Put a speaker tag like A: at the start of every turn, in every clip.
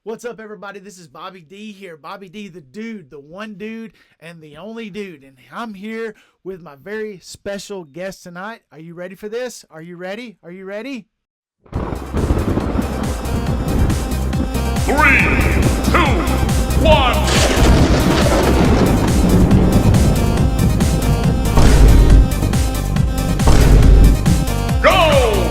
A: What's up, everybody? This is Bobby D here. Bobby D, the dude, the one dude, and the only dude. And I'm here with my very special guest tonight. Are you ready for this? Are you ready? Are you ready?
B: 3, 2, 1. Go!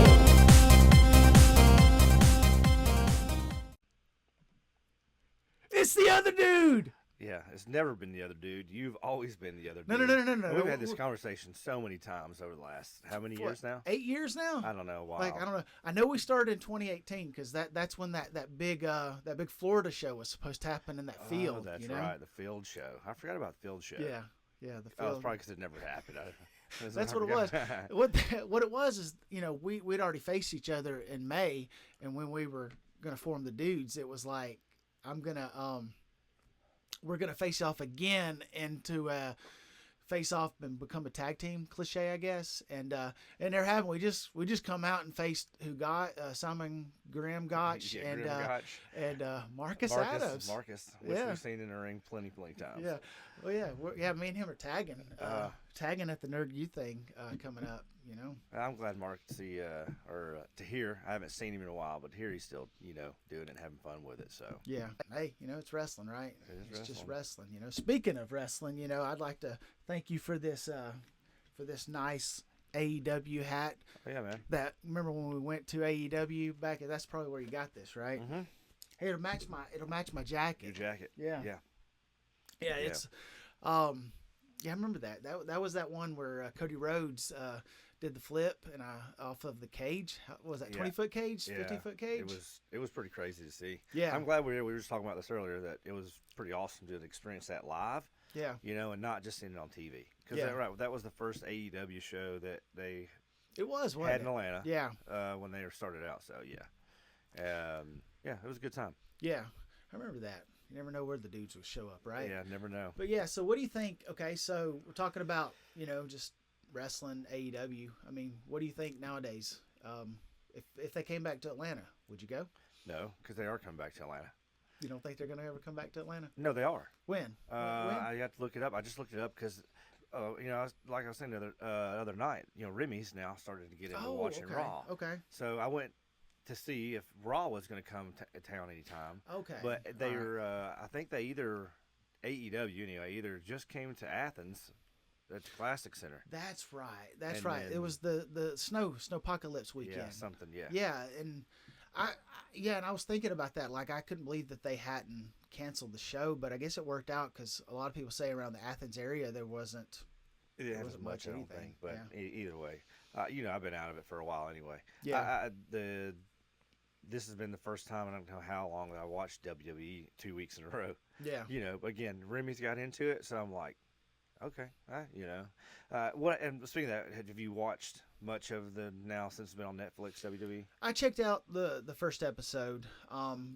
A: It's the other dude.
C: Yeah, it's never been the other dude. You've always been the other
A: No,
C: dude.
A: no.
C: We've had this conversation so many times over the last how many years now?
A: 8 years now?
C: I don't know. Wow.
A: Like, I don't know. I know we started in 2018 because that's when that big Florida show was supposed to happen in that field.
C: Oh, that's
A: you know?
C: right, the field show. I forgot about the field show.
A: Yeah, the
C: Oh, it's
A: field.
C: probably because it never happened.
A: That's what it was. What it was is, we'd already faced each other in May, and when we were gonna form the dudes, it was like we're gonna face off again and to face off and become a tag team cliche, I guess. And there happened. We just come out and faced who got Simon Graham Gotch
C: Yeah,
A: and
C: Grim Gotch.
A: Marcus Adams.
C: Marcus, which
A: Yeah.
C: we've seen in the ring plenty times.
A: Yeah, well, yeah, me and him are tagging at the Nerd U thing coming up.
C: I'm glad Mark to hear. I haven't seen him in a while, but here he's still, doing it and having fun with it. So
A: Yeah. Hey, it's wrestling, right?
C: It is
A: Just
C: wrestling.
A: wrestling. Speaking of wrestling, I'd like to thank you for this nice AEW hat.
C: Oh, yeah, man.
A: That, remember when we went to AEW back? That's probably where you got this, right?
C: Mm-hmm.
A: Hey, it'll match my jacket.
C: Your jacket.
A: Yeah.
C: Yeah.
A: Yeah, it's I remember that. That was that one where Cody Rhodes did the flip and off of the cage. What was that, 20-foot cage, 50-foot cage?
C: It was pretty crazy to see.
A: Yeah.
C: I'm glad we were just talking about this earlier, that it was pretty awesome to experience that live.
A: Yeah.
C: And not just seeing it on TV. Because that was the first AEW show that they
A: It was, wasn't
C: had
A: it?
C: in Atlanta.
A: Yeah.
C: When they started out. So yeah, it was a good time.
A: Yeah, I remember that. You never know where the dudes will show up, right?
C: Yeah, never know.
A: But yeah, so what do you think? Okay, so we're talking about, just wrestling, AEW. I mean, what do you think nowadays? If they came back to Atlanta, would you go?
C: No, because they are coming back to Atlanta.
A: You don't think they're going to ever come back to Atlanta?
C: No, they are.
A: When? When?
C: I have to look it up. I just looked it up because, like I was saying the other night, Remy's now started to get into watching
A: okay.
C: Raw.
A: Okay.
C: So I went to see if Raw was going to come to town anytime.
A: Okay.
C: But they
A: All right.
C: were, I think they AEW anyway, either just came to Athens at the Classic Center.
A: That's right. That's
C: And
A: right.
C: then-
A: It was the snowpocalypse weekend.
C: Yeah, something, yeah.
A: Yeah, and and I was thinking about that. Like, I couldn't believe that they hadn't canceled the show, but I guess it worked out because a lot of people say around the Athens area there wasn't.
C: It hasn't
A: wasn't
C: much,
A: much
C: I don't
A: anything,
C: think. But
A: yeah.
C: either way, I've been out of it for a while anyway.
A: Yeah.
C: This has been the first time, I don't know how long, that I watched WWE 2 weeks in a row.
A: Yeah.
C: But again, Remy's got into it, so I'm like, okay, what? And speaking of that, have you watched much of the now since it's been on Netflix, WWE?
A: I checked out the first episode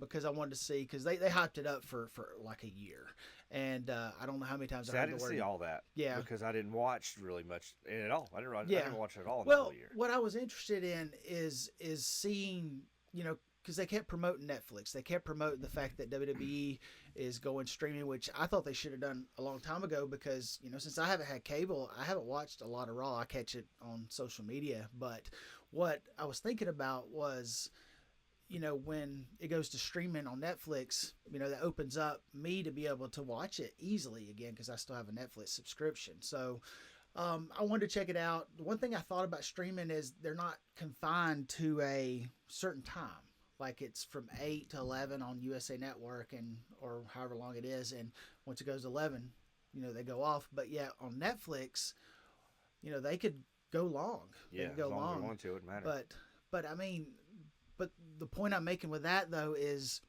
A: because I wanted to see, because they hyped it up for like a year, and I don't know how many times
C: See,
A: I
C: I
A: heard
C: didn't
A: the word.
C: see all that.
A: Yeah.
C: Because I didn't watch really much at all. I didn't watch it at all in the
A: Well,
C: whole year.
A: what I was interested in is seeing, because they kept promoting Netflix. They kept promoting the fact that WWE is going streaming, which I thought they should have done a long time ago because, since I haven't had cable, I haven't watched a lot of Raw. I catch it on social media. But what I was thinking about was, when it goes to streaming on Netflix, that opens up me to be able to watch it easily again because I still have a Netflix subscription. So I wanted to check it out. The one thing I thought about streaming is they're not confined to a certain time. Like, it's from 8 to 11 on USA Network or however long it is, and once it goes to 11, they go off. But yeah, on Netflix, they could go long.
C: Yeah,
A: they could go
C: as long as
A: long.
C: they want to, it wouldn't matter.
A: But I mean, the point I'm making with that though is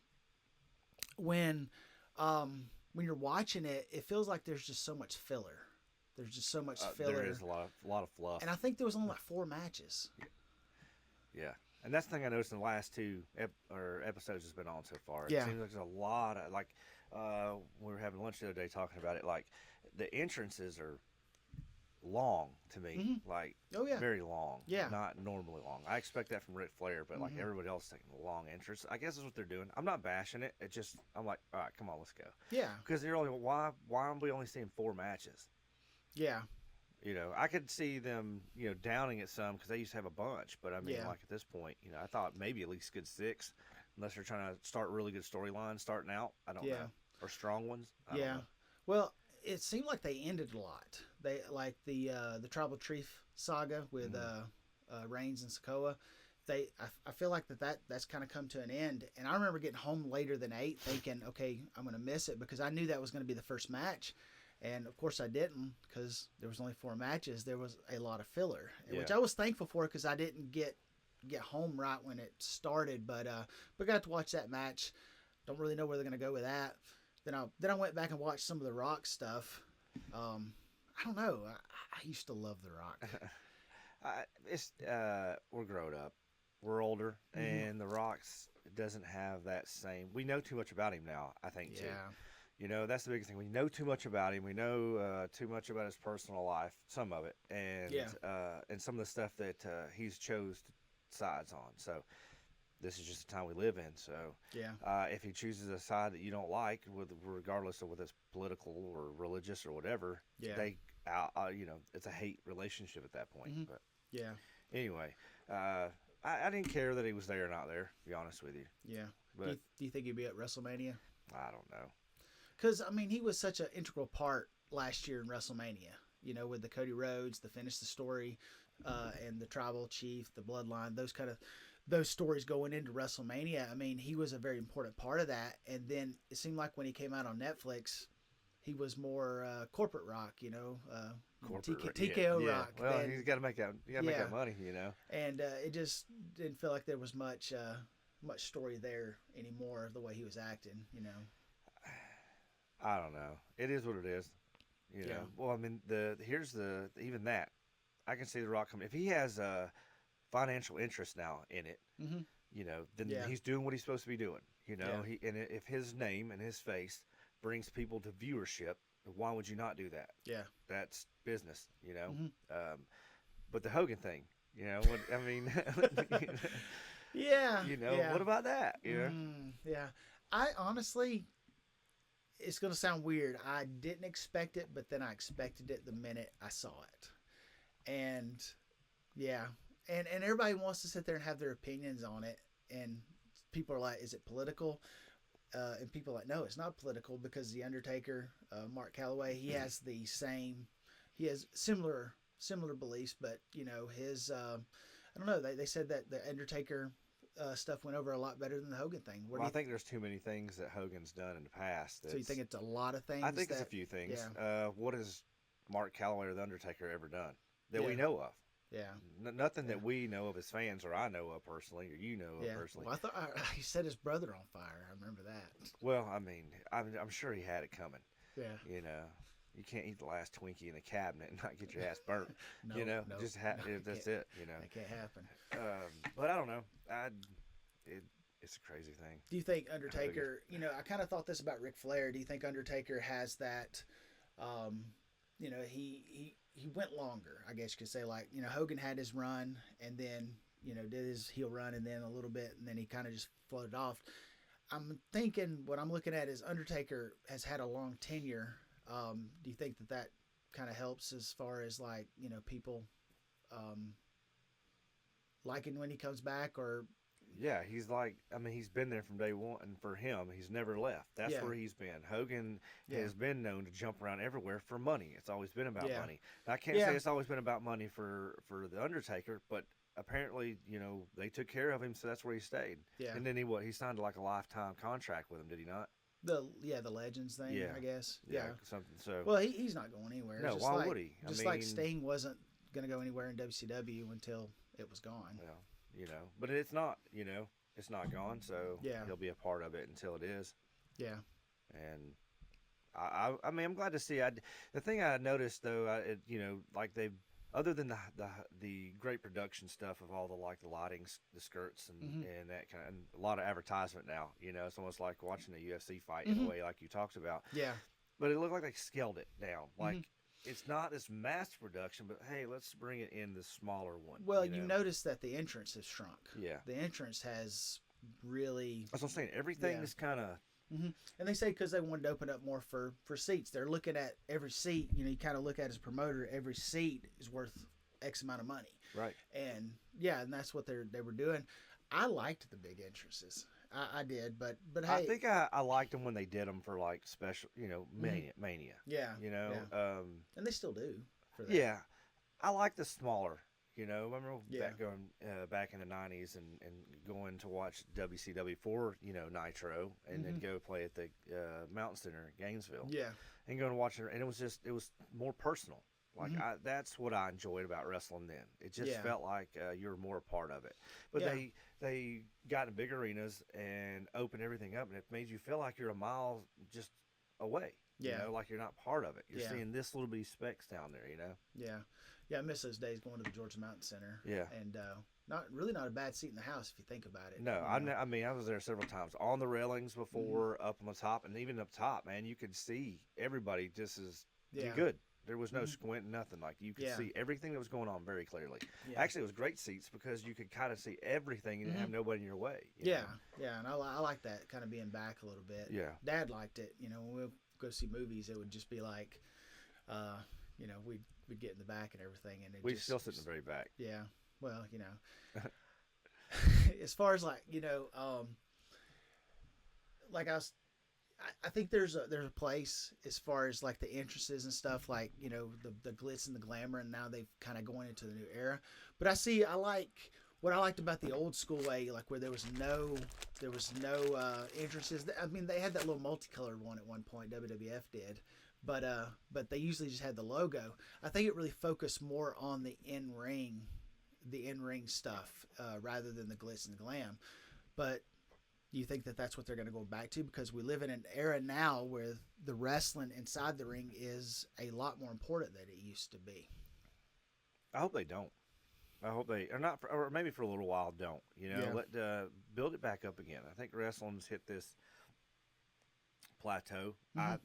A: when you're watching it, it feels like there's just so much filler. There's just so much filler.
C: There is a lot of fluff.
A: And I think there was only like 4 matches.
C: Yeah. And that's the thing I noticed in the last 2 episodes that's been on so far.
A: Yeah.
C: It seems like there's a lot of, we were having lunch the other day talking about it, like, the entrances are long to me, like
A: Oh yeah.
C: very long,
A: Yeah.
C: not normally long. I expect that from Ric Flair, but like everybody else taking a long entrance. I guess that's what they're doing. I'm not bashing it. It just I'm like, all right, come on, let's go.
A: Yeah.
C: Because they're only why are we only seeing 4 matches?
A: Yeah.
C: I could see them, downing it some because they used to have a bunch. But I mean,
A: Yeah.
C: like at this point, I thought maybe at least good 6, unless they're trying to start really good storylines starting out. I don't
A: Yeah.
C: know, or strong ones. I don't
A: Yeah.
C: know.
A: Well, it seemed like they ended a lot. They like the Tribal Chief saga with Reigns and Sokoa. I feel like that's kind of come to an end. And I remember getting home later than 8, thinking, okay, I'm gonna miss it because I knew that was gonna be the first match. And of course I didn't because there was only 4 matches. There was a lot of filler, which I was thankful for because I didn't get home right when it started. But got to watch that match. Don't really know where they're gonna go with that. Then I went back and watched some of the Rock stuff. I don't know. I used to love the Rock.
C: We're grown up, we're older, and the Rock's doesn't have that same. We know too much about him now. I think too. That's the biggest thing. We know too much about him. We know too much about his personal life, some of it, and some of the stuff that he's chose sides on. So this is just the time we live in. So if he chooses a side that you don't like, regardless of whether it's political or religious or whatever, it's a hate relationship at that point. But anyway, I didn't care that he was there or not there. To be honest with you.
A: Yeah.
C: But
A: do you think he'd be at WrestleMania?
C: I don't know.
A: Because, I mean, he was such an integral part last year in WrestleMania, with the Cody Rhodes, the Finish the Story, and the Tribal Chief, the Bloodline, those stories going into WrestleMania. I mean, he was a very important part of that. And then it seemed like when he came out on Netflix, he was more corporate Rock, TKO Rock.
C: Well, he's got to make that. You got to make that money,
A: And it just didn't feel like there was much story there anymore. The way he was acting,
C: I don't know. It is what it is. Well, I mean, even that. I can see the Rock coming. If he has a financial interest now in it, then he's doing what he's supposed to be doing. If his name and his face brings people to viewership, why would you not do that?
A: Yeah,
C: that's business. But the Hogan thing, what I mean. What about that?
A: Yeah, I honestly. It's going to sound weird. I didn't expect it, but then I expected it the minute I saw it. And and everybody wants to sit there and have their opinions on it. And people are like, is it political? And people are like, no, it's not political because The Undertaker, Mark Calloway, he has similar beliefs, but his, I don't know. They said that the Undertaker stuff went over a lot better than the Hogan thing.
C: I think there's too many things that Hogan's done in the past.
A: So you think it's a lot of things?
C: I think it's a few things.
A: Yeah.
C: What has Mark Calloway or the Undertaker ever done that we know of?
A: Yeah.
C: Nothing that we know of as fans, or I know of personally, or you know of personally.
A: Well, I thought he set his brother on fire. I remember that.
C: Well, I mean, I'm sure he had it coming.
A: Yeah.
C: You can't eat the last Twinkie in the cabinet and not get your ass burnt.
A: No,
C: that's it.
A: That can't happen.
C: But I don't know. It's a crazy thing.
A: Do you think Undertaker? I kind of thought this about Ric Flair. Do you think Undertaker has that? He went longer. I guess you could say, like, Hogan had his run and then did his heel run and then a little bit and then he kind of just floated off. I'm thinking what I'm looking at is Undertaker has had a long tenure. Do you think that kind of helps as far as like people liking when he comes back? Or
C: yeah, he's been there from day one, and for him, he's never left. That's where he's been. Hogan has been known to jump around everywhere for money. It's always been about money. Now, I can't say it's always been about money for the Undertaker, but apparently, they took care of him, so that's where he stayed.
A: Yeah.
C: And then he signed like a lifetime contract with him, did he not?
A: The Legends thing, I guess. Yeah.
C: Something so.
A: Well, he's not going anywhere.
C: No, why would he?
A: Like Sting wasn't going to go anywhere in WCW until it was gone.
C: Well, but it's not, it's not gone, so he'll be a part of it until it is.
A: Yeah.
C: And I mean, I'm glad to see. The thing I noticed though, like they've, other than the great production stuff of all the lightings, the skirts, and that kind of, and a lot of advertisement now. It's almost like watching a UFC fight in a way, like you talked about.
A: Yeah.
C: But it looked like they scaled it down. Like it's not this mass production, but hey, let's bring it in the smaller one.
A: Well,
C: you
A: you
C: know?
A: notice that the entrance has shrunk.
C: Yeah.
A: The entrance has really.
C: That's what I'm saying. Everything is kind of.
A: And they say because they wanted to open up more for seats. They're looking at every seat. You know, you kind of look at as a promoter, every seat is worth X amount of money.
C: Right.
A: And yeah, and that's what they were doing. I liked the big entrances. I did, but hey,
C: I think I liked them when they did them for like special, Mania.
A: Yeah.
C: Yeah.
A: And they still do. For that.
C: Yeah. I like the smaller. Remember
A: Yeah.
C: back in the '90s and going to watch WCW4, Nitro, and then go play at the Mountain Center in Gainesville.
A: Yeah.
C: And going to watch it, and it was more personal. Like that's what I enjoyed about wrestling then. It just felt like you were more a part of it. But they got in big arenas and opened everything up, and it made you feel like you're a mile just away.
A: Yeah.
C: Like you're not part of it. You're seeing this little bitty specks down there.
A: Yeah. Yeah, I miss those days going to the Georgia Mountain Center.
C: Yeah.
A: And not a bad seat in the house if you think about it.
C: No, I mean I was there several times on the railings before, up on the top, and even up top, man, you could see everybody just as good. There was no squint, nothing. Like you could see everything that was going on very clearly. Yeah. Actually, it was great seats because you could kind of see everything and have nobody in your way. You know?
A: Yeah, and I like that kind of being back a little bit.
C: Yeah,
A: Dad liked it. When we'll go see movies, it would just be like, we'd get in the back and everything, and
C: we still sit in the very back.
A: Yeah, well, as far as like like I think there's a place as far as like the entrances and stuff, like the glitz and the glamour, and now they've kind of going into the new era. But I like what I liked about the old school way, like where there was no entrances. I mean, they had that little multicolored one at one point. WWF did, but they usually just had the logo. I think it really focused more on the in ring stuff rather than the glitz and the glam. But do you think that that's what they're going to go back to? Because we live in an era now where the wrestling inside the ring is a lot more important than it used to be.
C: I hope they don't. I hope they are not, or maybe for a little while don't. Let build it back up again. I think wrestling's hit this plateau.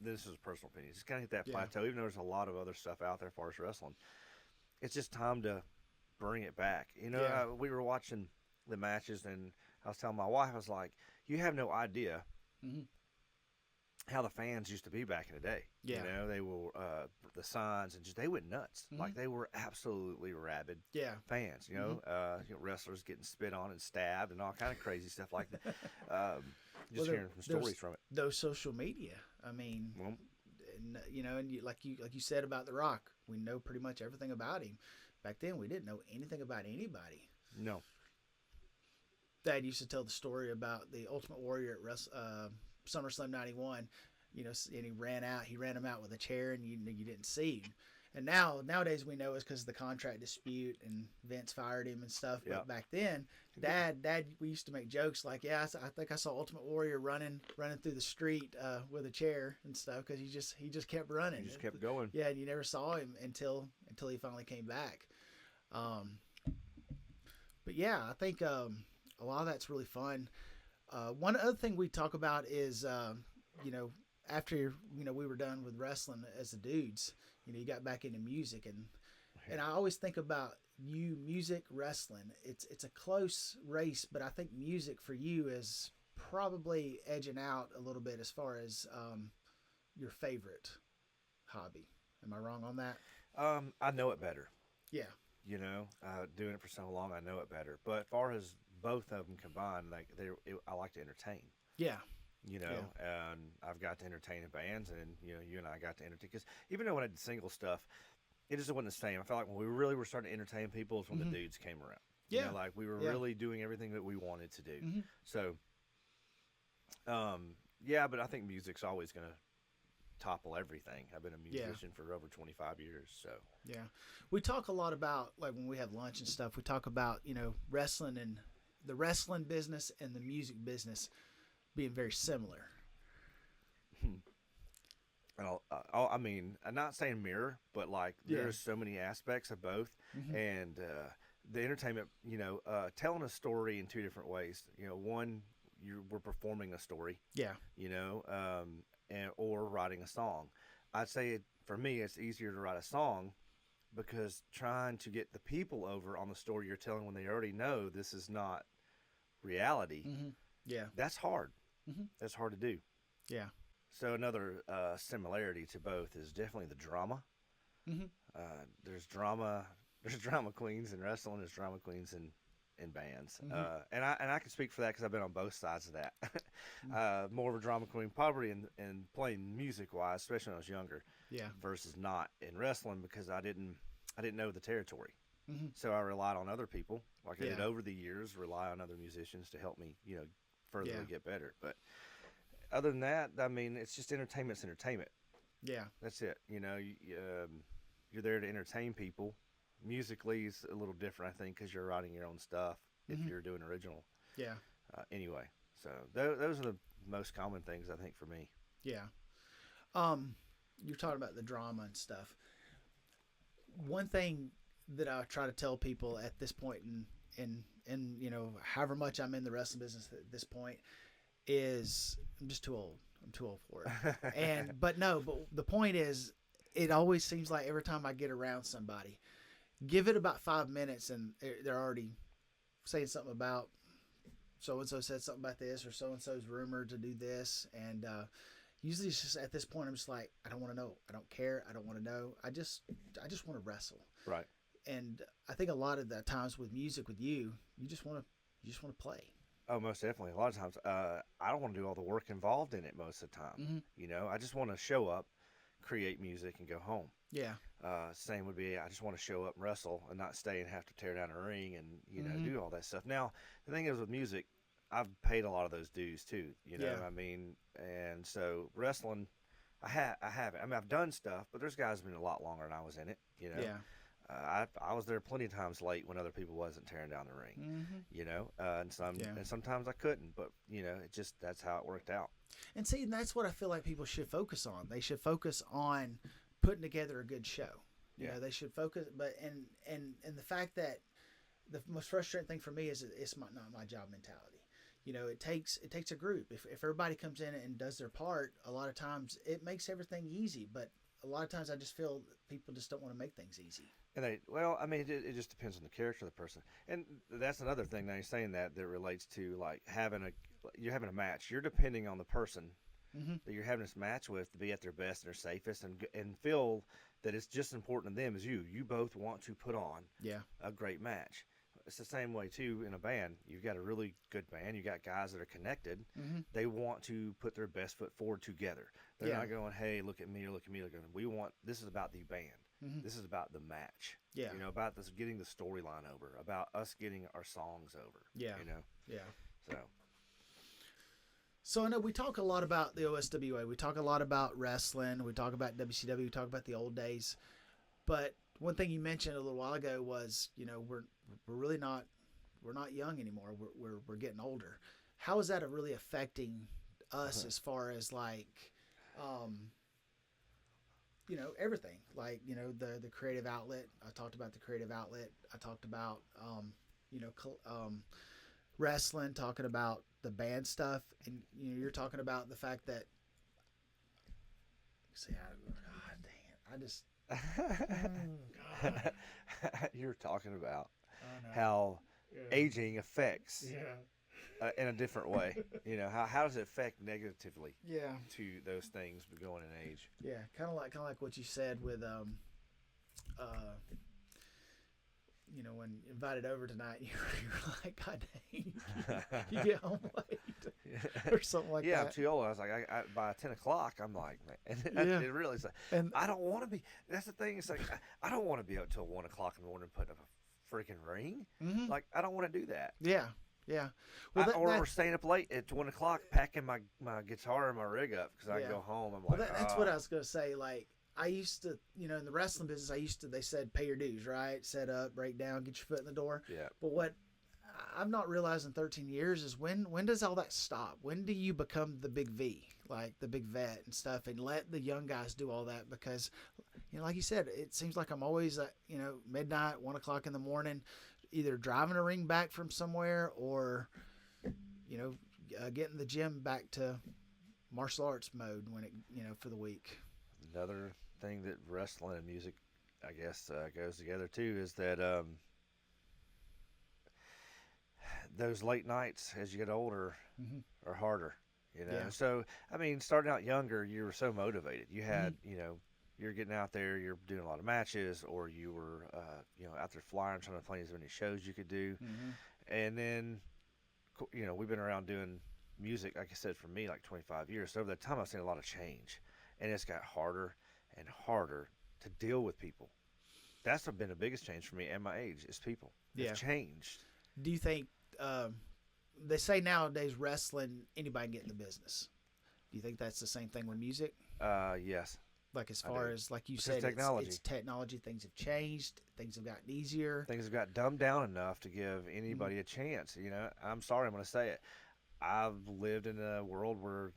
C: This is a personal opinion. It's kind of hit that plateau, even though there's a lot of other stuff out there as far as wrestling. It's just time to bring it back. We were watching the matches, and I was telling my wife, I was like, you have no idea how the fans used to be back in the day.
A: Yeah.
C: They were the signs and they went nuts. Like they were absolutely rabid fans. Wrestlers getting spit on and stabbed and all kind of crazy stuff like that. Hearing some stories from it.
A: Those social media. I mean, and like you said about The Rock, we know pretty much everything about him. Back then, we didn't know anything about anybody.
C: No.
A: Dad used to tell the story about the Ultimate Warrior at SummerSlam '91, and he ran him out with a chair, and you didn't see him. And nowadays we know it's because of the contract dispute and Vince fired him and stuff. But back then, Dad, we used to make jokes like, I think I saw Ultimate Warrior running through the street with a chair and stuff because he just kept running.
C: He just kept going.
A: Yeah, and you never saw him until he finally came back. But yeah, I think a lot of that's really fun. One other thing we talk about is, after we were done with wrestling as the dudes, you got back into music, and I always think about you, music, wrestling. It's a close race, but I think music for you is probably edging out a little bit as far as your favorite hobby. Am I wrong on that?
C: I know it better.
A: Yeah.
C: Doing it for so long, I know it better. But as far as both of them combined, I like to entertain.
A: Yeah.
C: And I've got to entertain in bands, and you and I got to entertain, because even though when I did single stuff, it just wasn't the same. I felt like when we really were starting to entertain people is when the dudes came around.
A: Yeah.
C: Like we were really doing everything that we wanted to do. So, but I think music's always going to topple everything. I've been a musician for over 25 years, so.
A: Yeah. We talk a lot about, like when we have lunch and stuff, we talk about, wrestling and the wrestling business and the music business being very similar.
C: I mean, I'm not saying mirror, but like there's so many aspects of both, and the entertainment, telling a story in two different ways. One, we're performing a story. Yeah. Or writing a song. I'd say for me, it's easier to write a song because trying to get the people over on the story you're telling when they already know this is not reality,
A: Mm-hmm. Yeah.
C: that's hard.
A: Mm-hmm.
C: That's hard to do.
A: Yeah.
C: So another similarity to both is definitely the drama.
A: Mm-hmm.
C: There's drama. There's drama queens in wrestling. There's drama queens in bands.
A: Mm-hmm.
C: And I can speak for that because I've been on both sides of that.
A: Mm-hmm.
C: More of a drama queen, probably in playing music wise, especially when I was younger.
A: Yeah.
C: Versus not in wrestling because I didn't know the territory.
A: Mm-hmm.
C: So I relied on other people, like I did
A: Yeah.
C: over the years. Rely on other musicians to help me, further
A: Yeah.
C: get better. But other than that, I mean, it's just entertainment's entertainment.
A: Yeah.
C: That's it. You're there to entertain people. Musically, it's a little different, I think, because you're writing your own stuff if
A: Mm-hmm.
C: you're doing original.
A: Yeah.
C: Anyway, so those are the most common things, I think, for me.
A: Yeah. You're talking about the drama and stuff. One thing that I try to tell people at this point in however much I'm in the wrestling business at this point is I'm just too old. I'm too old for it. But the point is, it always seems like every time I get around somebody, give it about 5 minutes and they're already saying something about so and so said something about this, or so and so's rumored to do this, and usually it's just at this point I'm just like, I don't want to know, I don't care, I don't want to know, I just want to wrestle.
C: Right.
A: And I think a lot of the times with music with you just want to play.
C: Oh, most definitely. A lot of times, I don't want to do all the work involved in it most of the time.
A: Mm-hmm.
C: I just want to show up, create music, and go home.
A: Yeah.
C: Same would be, I just want to show up and wrestle and not stay and have to tear down a ring and,
A: Mm-hmm.
C: do all that stuff. Now, the thing is with music, I've paid a lot of those dues too,
A: Yeah.
C: I mean, and so wrestling, I haven't. I mean, I've done stuff, but there's guys who've been a lot longer than I was in it,
A: Yeah.
C: I was there plenty of times late when other people wasn't tearing down the ring,
A: Mm-hmm.
C: and sometimes I couldn't, but it just, that's how it worked out.
A: And see, that's what I feel like people should focus on. They should focus on putting together a good show. They should focus, but and the fact that the most frustrating thing for me is it's not my job mentality. It takes a group. If everybody comes in and does their part, a lot of times it makes everything easy. But a lot of times I just feel people just don't want to make things easy.
C: And I mean, it just depends on the character of the person. And that's another thing now you're saying that relates to like you're having a match. You're depending on the person
A: Mm-hmm.
C: that you're having this match with to be at their best and their safest and feel that it's just important to them as you. You both want to put on a great match. It's the same way too in a band. You've got a really good band. You got guys that are connected.
A: Mm-hmm.
C: They want to put their best foot forward together. They're not going, hey, look at me or look at me. This is about the band.
A: Mm-hmm.
C: This is about the match.
A: Yeah.
C: About this getting the storyline over, about us getting our songs over.
A: Yeah.
C: So.
A: So I know we talk a lot about the OSWA. We talk a lot about wrestling. We talk about WCW. We talk about the old days. But one thing you mentioned a little while ago was, we're really not young anymore. We're getting older. How is that really affecting us as far as like, everything? Like, the creative outlet. I talked about the creative outlet. I talked about, wrestling, talking about the band stuff, and you're talking about the fact that God.
C: You're talking about how aging affects in a different way. How does it affect negatively to those things going in age?
A: Kind of like what you said with when invited over tonight, you're like, God dang, you get home late or something like that.
C: Yeah, I'm too old. I was like, by 10 o'clock, I'm like, man, it really is. And I don't want to be. That's the thing. It's like I don't want to be up till 1 o'clock in the morning putting up a freaking ring.
A: Mm-hmm.
C: Like I don't want to do that.
A: Yeah.
C: Well, or staying up late at 1 o'clock packing my guitar and my rig up because I go home. I'm like,
A: that's what I was gonna say. Like, I used to, in the wrestling business, they said pay your dues, right? Set up, break down, get your foot in the door.
C: Yeah.
A: But what I've not realized in 13 years is when does all that stop? When do you become the big V, like the big vet and stuff, and let the young guys do all that? Because, like you said, it seems like I'm always at, midnight, 1 o'clock in the morning, either driving a ring back from somewhere or, getting the gym back to martial arts mode when it, for the week.
C: another thing that wrestling and music, I guess, goes together too, is that those late nights as you get older
A: Mm-hmm.
C: are harder.
A: Yeah.
C: So I mean, starting out younger, you were so motivated. You had,
A: Mm-hmm.
C: you're getting out there, you're doing a lot of matches, or you were, out there flying, trying to play as many shows you could do.
A: Mm-hmm.
C: And then, we've been around doing music, like I said, for me, like 25 years. So over that time, I've seen a lot of change, and it's got harder and harder to deal with people. That's been the biggest change for me and my age is people. They've
A: Yeah.
C: changed.
A: Do you think um, they say nowadays wrestling anybody can get in the business? Do you think that's the same thing with music?
C: Yes,
A: Like as
C: I
A: far
C: do.
A: as like you
C: Because
A: said,
C: technology.
A: it's technology. Things have changed. Things have gotten easier.
C: Things have got dumbed down enough to give
A: Mm-hmm.
C: anybody a chance. I'm sorry, I'm going to say it. I've lived in a world where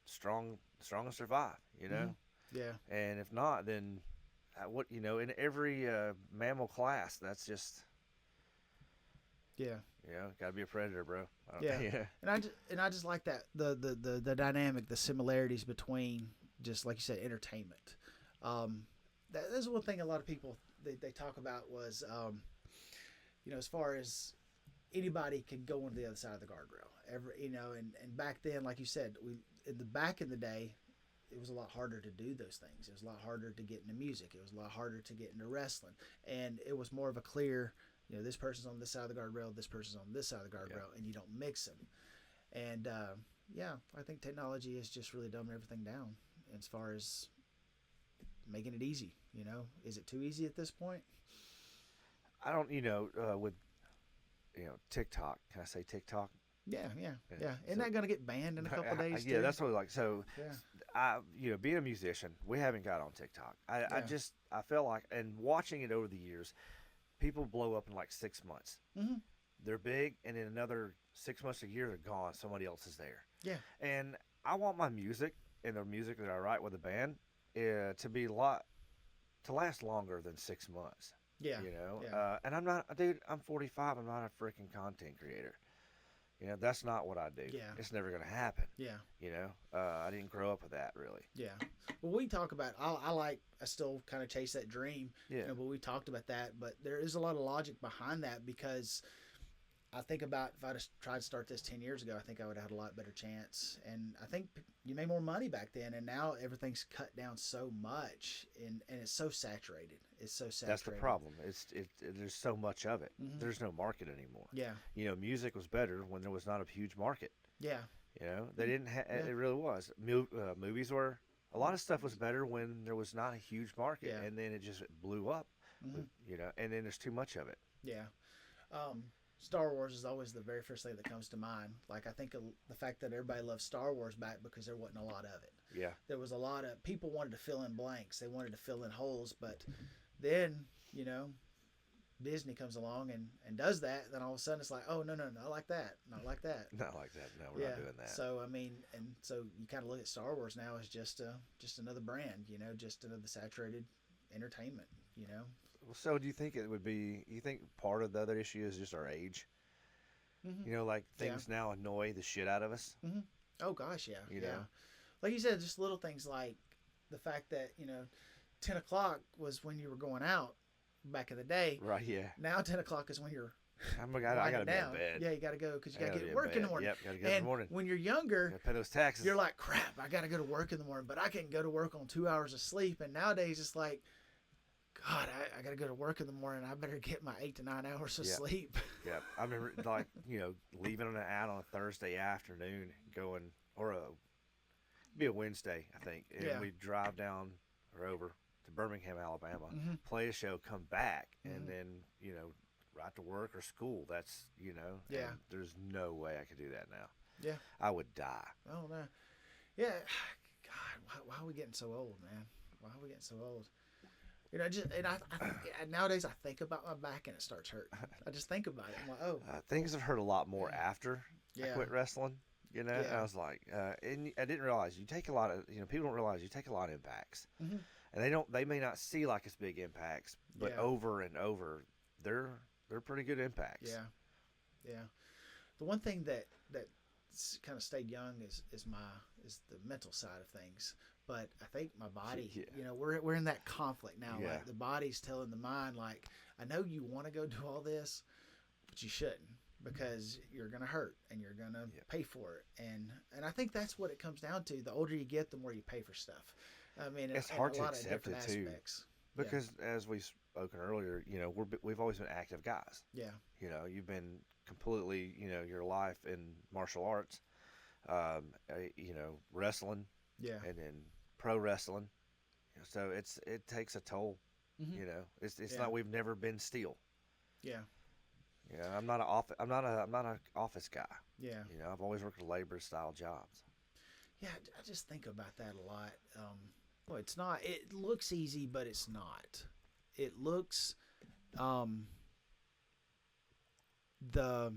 C: strong survive.
A: Mm-hmm. Yeah.
C: And if not, then in every mammal class, that's just
A: Yeah.
C: got to be a predator, bro.
A: Yeah.
C: Yeah.
A: And I just like that the dynamic, the similarities between just like you said, entertainment. That's one thing a lot of people they talk about was as far as anybody could go on the other side of the guardrail. And back then, like you said, back in the day, it was a lot harder to do those things. It was a lot harder to get into music. It was a lot harder to get into wrestling, and it was more of a clear. This person's on this side of the guardrail, this person's on this side of the guardrail, and you don't mix them. And I think technology has just really dumbed everything down as far as making it easy. Is it too easy at this point?
C: I don't, with TikTok. Can I say TikTok?
A: Yeah, yeah,
C: Yeah.
A: yeah. Isn't
C: So-
A: that going to get banned in a couple of days?
C: Yeah,
A: too?
C: that's what like. So,
A: Yeah,
C: being a musician, we haven't got on TikTok.
A: Yeah.
C: I felt like, and watching it over the years, people blow up in like 6 months.
A: Mm-hmm.
C: They're big, and in another 6 months, a year, they're gone. Somebody else is there.
A: Yeah,
C: And I want my music and the music that I write with a band to last longer than 6 months.
A: yeah, yeah.
C: And I'm not, dude. I'm 45. I'm not a freaking content creator. That's not what I do.
A: Yeah.
C: It's never gonna happen.
A: Yeah,
C: I didn't grow up with that really.
A: yeah. Well, we talk about. I still kind of chase that dream.
C: Yeah.
A: But we talked about that. But there is a lot of logic behind that because I think about if I'd have tried to start this 10 years ago, I think I would have had a lot better chance. And I think you made more money back then, and now everything's cut down so much, and it's so saturated. It's so saturated.
C: That's the problem. There's so much of it.
A: Mhm.
C: There's no market anymore.
A: Yeah,
C: Music was better when there was not a huge market.
A: yeah,
C: They didn't.
A: Yeah.
C: It really was. Movies were. A lot of stuff was better when there was not a huge market,
A: Yeah.
C: and then it just blew up.
A: Mhm.
C: And then there's too much of it.
A: yeah. Star Wars is always the very first thing that comes to mind. Like I think of the fact that everybody loved Star Wars back because there wasn't a lot of it.
C: Yeah.
A: There was a lot of people wanted to fill in blanks. They wanted to fill in holes, but then Disney comes along and does that. Then all of a sudden it's like, oh no, not like that, not like that.
C: Not like that. No, we're not doing that.
A: So I mean, and so you kind of look at Star Wars now as just another brand, just another saturated entertainment.
C: So do you think it would be? You think part of the other issue is just our age?
A: Mm-hmm.
C: Like things now annoy the shit out of us.
A: Mm-hmm. Oh gosh, yeah,
C: You
A: yeah.
C: know?
A: Like you said, just little things like the fact that 10 o'clock was when you were going out back in the day.
C: Right? Yeah.
A: Now 10 o'clock is when you're
C: I
A: winding
C: gotta be in
A: down.
C: bed.
A: Yeah, you got to go because you
C: I
A: got to
C: gotta
A: get
C: be
A: work in the
C: bed.
A: morning.
C: Yep, gotta get up in
A: And
C: the morning.
A: when you're younger,
C: Gotta pay those taxes.
A: you're like, crap, I got to go to work in the morning, but I can go to work on 2 hours of sleep. And nowadays it's like, God, I got to go to work in the morning. I better get my 8 to 9 hours of
C: Yeah.
A: sleep.
C: Yeah, I remember leaving out on a Thursday afternoon, going be a Wednesday, I think, and
A: Yeah.
C: we'd drive down or over to Birmingham, Alabama,
A: Mhm.
C: play a show, come back,
A: Mhm.
C: and then right to work or school. That's
A: Yeah.
C: and there's no way I could do that now.
A: Yeah.
C: I would die.
A: Oh, no. Yeah. God, why are we getting so old, man? Why are we getting so old? Nowadays I think about my back and it starts hurting. I just think about it. I'm like, oh,
C: Things have hurt a lot more after I
A: Yeah.
C: quit wrestling. And
A: Yeah.
C: I was like, and I didn't realize you take a lot of, people don't realize you take a lot of impacts,
A: Mhm.
C: and they may not see like it's big impacts, but
A: Yeah.
C: over and over, they're pretty good impacts.
A: yeah, yeah. The one thing that kind of stayed young is the mental side of things. but I think my body,
C: Yeah.
A: you know, we're in that conflict now.
C: Yeah.
A: Like the body's telling the mind, like, I know you want to go do all this, but you shouldn't because you're gonna hurt and you're gonna pay for it. And I think that's what it comes down to. The older you get, the more you pay for stuff. I mean,
C: It's
A: in
C: hard
A: a
C: to
A: lot of
C: accept
A: different
C: it too,
A: aspects.
C: because as we've spoken earlier, you know, we've always been active guys.
A: Yeah.
C: You know, you've been completely, you know, your life in martial arts, you know, wrestling,
A: Yeah.
C: and then pro wrestling. You know, so it takes a toll.
A: Mm-hmm.
C: You know, it's
A: Yeah.
C: not we've never been still.
A: Yeah.
C: You know, I'm not an office guy.
A: Yeah.
C: You know, I've always worked labor style jobs.
A: Yeah. I just think about that a lot. Well, it's not. It looks easy, but it's not. It looks the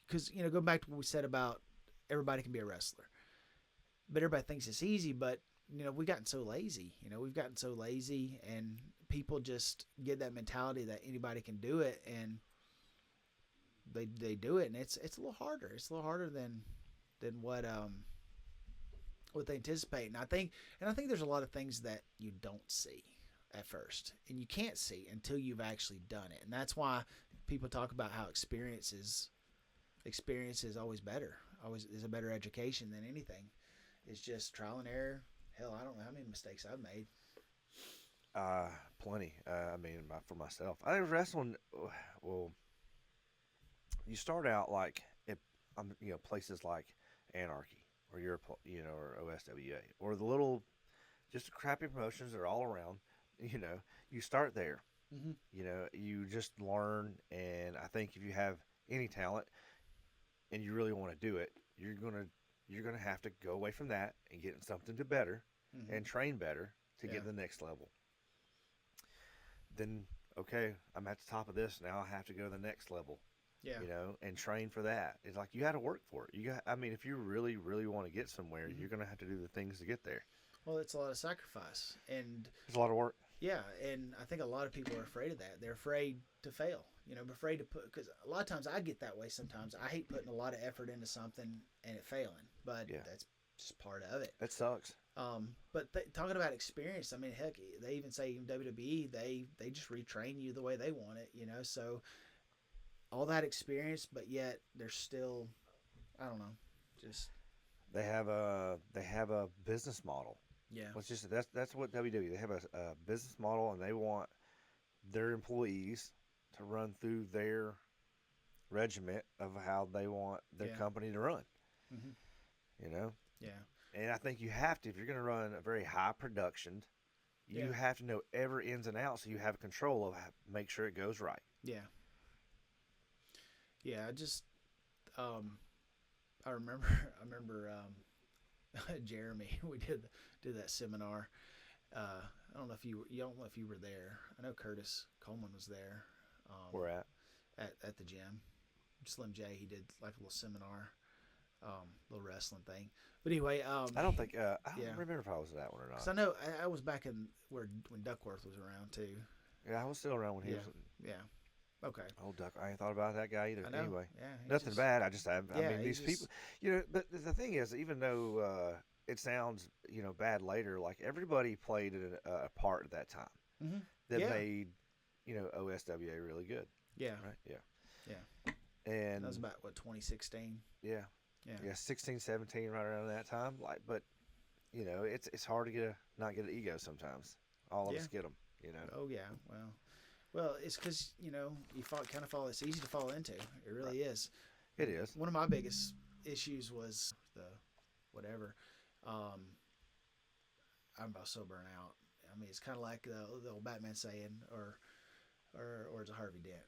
A: because you know going back to what we said about everybody can be a wrestler, but everybody thinks it's easy. But you know we've gotten so lazy. You know we've gotten so lazy, and people just get that mentality that anybody can do it, and they do it, and it's a little harder. It's a little harder than what they anticipate. And I think there's a lot of things that you don't see at first, and you can't see until you've actually done it. And that's why people talk about how experience is always better. Always is a better education than anything. It's just trial and error. Hell, I don't know how many mistakes I've made.
C: Plenty. I mean, for myself, I think wrestling. Well, you start out like you know, places like Anarchy or you know, or OSWA or the little, just crappy promotions that are all around. You know, you start there.
A: Mm-hmm.
C: You know, you just learn, and I think if you have any talent and you really want to do it, you're gonna have to go away from that and get something to better
A: Mm-hmm.
C: and train better to
A: Yeah.
C: get to the next level. Then okay, I'm at the top of this now. I have to go to the next level.
A: Yeah.
C: You know, and train for that. It's like you got to work for it. I mean, if you really, really want to get somewhere,
A: Mm-hmm.
C: you're gonna have to do the things to get there.
A: Well, it's a lot of sacrifice, and
C: It's a lot of work.
A: yeah, and I think a lot of people are afraid of that. They're afraid to fail. You know, afraid to put, because a lot of times I get that way. Sometimes I hate putting a lot of effort into something and it failing, but
C: Yeah.
A: that's just part of it.
C: That sucks.
A: But talking about experience, I mean, heck, they even say in WWE they just retrain you the way they want it. You know, so all that experience, but yet there's still, I don't know, just
C: They have a business model.
A: yeah,
C: Let's just that's what WWE. They have a business model, and they want their employees to run through their regiment of how they want their
A: Yeah.
C: company to run.
A: Mm-hmm.
C: You know,
A: yeah,
C: and I think you have to, if you're going to run a very high production, you
A: Yeah.
C: have to know every ins and outs, so you have control of make sure it goes right.
A: yeah, yeah. I just, I remember, Jeremy. We did that seminar. I don't know if you don't know if you were there. I know Curtis Coleman was there.
C: Where at?
A: At the gym. Slim J, he did like a little seminar, little wrestling thing. But anyway,
C: I don't think I don't
A: Yeah.
C: remember if I was at that one or
A: because
C: not.
A: I know I was back in when Duckworth was around too.
C: Yeah, I was still around when he
A: Yeah.
C: was.
A: Yeah. Okay.
C: Old Duck. I ain't thought about that guy either.
A: I know.
C: Anyway,
A: Yeah. he
C: nothing
A: just-
C: bad. I
A: Yeah,
C: mean,
A: he
C: these
A: just-
C: people. You know, but the thing is, even though it sounds bad later, like everybody played a part at that time
A: Mhm.
C: that
A: Yeah.
C: made OSWA really good.
A: Yeah.
C: Right? Yeah.
A: Yeah.
C: And
A: That was about what 2016.
C: yeah,
A: Yeah.
C: 16, 17, right around that time. Like, but it's hard to not get an ego sometimes. All of us
A: Yeah.
C: get them.
A: Oh yeah. Well, it's because you kind of fall. It's easy to fall into. It really is.
C: It is.
A: One of my biggest issues was the whatever. I'm about so burnt out. I mean, it's kind of like the old Batman saying, or it's a Harvey Dent.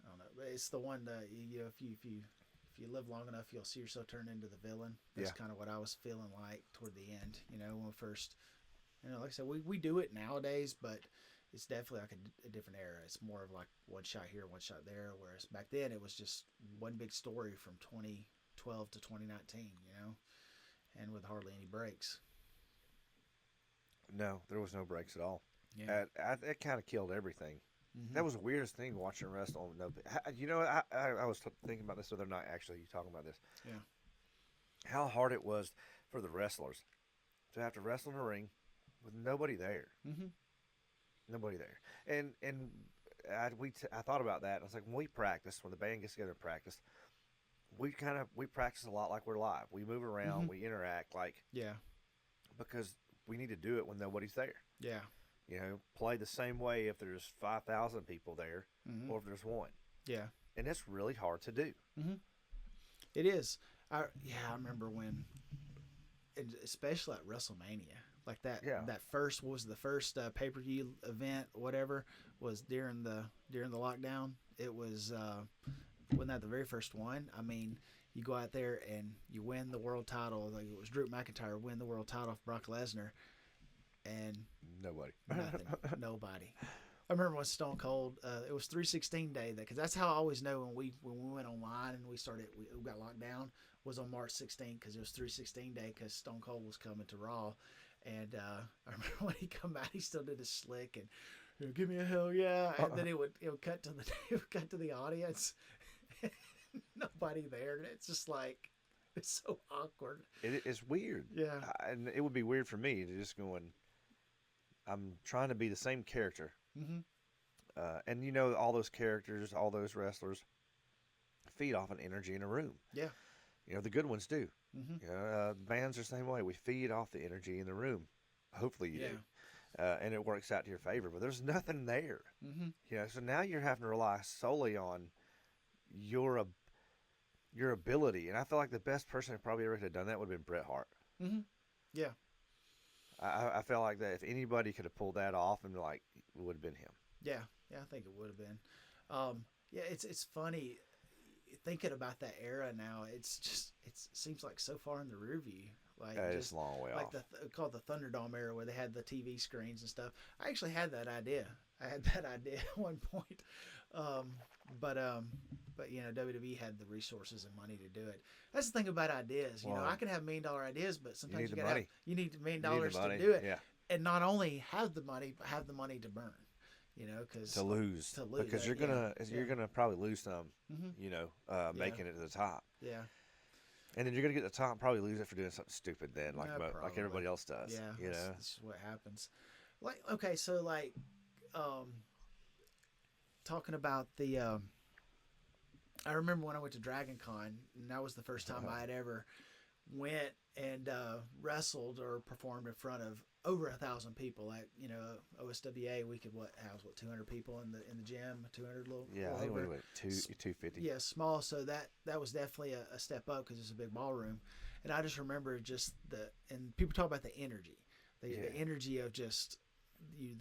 A: I don't know, but it's the one that if you live long enough, you'll see yourself turn into the villain. That's
C: Yeah.
A: kind of what I was feeling like toward the end. When we first, like I said, we do it nowadays, but it's definitely like a different era. It's more of like one shot here, one shot there. Whereas back then it was just one big story from 2012 to 2019, and with hardly any breaks.
C: No, there was no breaks at all.
A: Yeah.
C: It kind of killed everything.
A: Mhm.
C: That was the weirdest thing watching wrestling. No, I was thinking about this the other night. Actually, you talking about this?
A: Yeah.
C: How hard it was for the wrestlers to have to wrestle in a ring with nobody there.
A: Mm-hmm.
C: Nobody there. And I thought about that. I was like, when we practice, when the band gets together and practice, we practice a lot like we're live. We move around,
A: Mm-hmm.
C: we interact because we need to do it when nobody's there.
A: Yeah.
C: Play the same way if there's 5,000 people there
A: Mm-hmm.
C: or if there's one.
A: Yeah.
C: And it's really hard to do.
A: Mm-hmm. It is. I remember when, especially at WrestleMania, like that.
C: Yeah.
A: That first was the first pay-per-view event, whatever, was during the lockdown. It was wasn't that the very first one? I mean, you go out there and you win the world title. Like it was Drew McIntyre win the world title off Brock Lesnar, and
C: Nobody.
A: nothing, nobody. I remember when Stone Cold, it was 316 day, because that's how I always know when we went online and we got locked down, was on March 16th, because it was 316 day, because Stone Cold was coming to Raw, and I remember when he come out, he still did his slick and give me a hell yeah, and then it would cut to the audience, nobody there, and it's just like it's so awkward.
C: It's weird.
A: Yeah,
C: and it would be weird for me to just going. I'm trying to be the same character.
A: Mm-hmm.
C: And all those characters, all those wrestlers feed off an energy in a room.
A: Yeah.
C: The good ones do.
A: Mm-hmm.
C: Bands are the same way. We feed off the energy in the room. Hopefully you do. And it works out to your favor. But there's nothing there.
A: Mm-hmm.
C: So now you're having to rely solely on your ability. And I feel like the best person that probably ever could have done that would have been Bret Hart.
A: Mm-hmm. Yeah.
C: I felt like that if anybody could have pulled that off, and it would have been him.
A: Yeah, I think it would have been. Yeah, it's funny thinking about that era now. It seems like so far in the rear view. Like
C: It's a long way
A: like
C: off.
A: called the Thunderdome era, where they had the TV screens and stuff. I actually had that idea. I had that idea at one point, but WWE had the resources and money to do it. That's the thing about ideas. I can have $1 million ideas, but sometimes
C: you need
A: you need $1 million
C: money.
A: to do it.
C: Yeah.
A: And not only have the money, but have the money to burn. Because
C: To lose because you're gonna probably lose some.
A: Mm-hmm.
C: Making it to the top.
A: Yeah.
C: And then you're gonna get to the top and probably lose it for doing something stupid. Then like everybody else does.
A: Yeah. That's what happens. Like okay, so like, talking about the. I remember when I went to Dragon Con, and that was the first time I had ever went and wrestled or performed in front of over 1,000 people. At OSWA, we could house 200 people in the gym, 200 little.
C: I think we went 250.
A: Yeah, small. So that was definitely a step up, because it's a big ballroom, and I just remember and people talk about the energy, the energy of just. You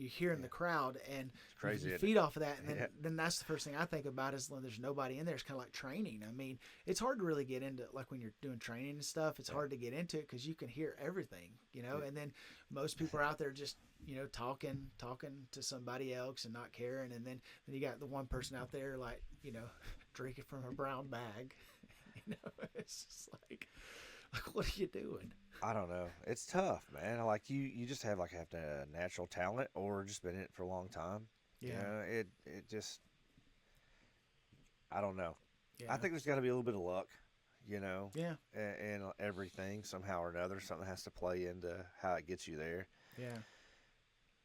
A: hear in the crowd, and
C: it's crazy,
A: you feed off of that, and then that's the first thing I think about is when there's nobody in there. It's kind of like training. I mean, it's hard to really get into, like when you're doing training and stuff. It's hard to get into it because you can hear everything, and then most people are out there just talking to somebody else and not caring, and then you got the one person out there like drinking from a brown bag. It's just like what are you doing?
C: I don't know. It's tough, man. Like you just have to have a natural talent or just been in it for a long time.
A: Yeah.
C: It just I don't know.
A: Yeah.
C: I think there's got to be a little bit of luck,
A: Yeah.
C: and everything somehow or another. Something has to play into how it gets you there.
A: Yeah.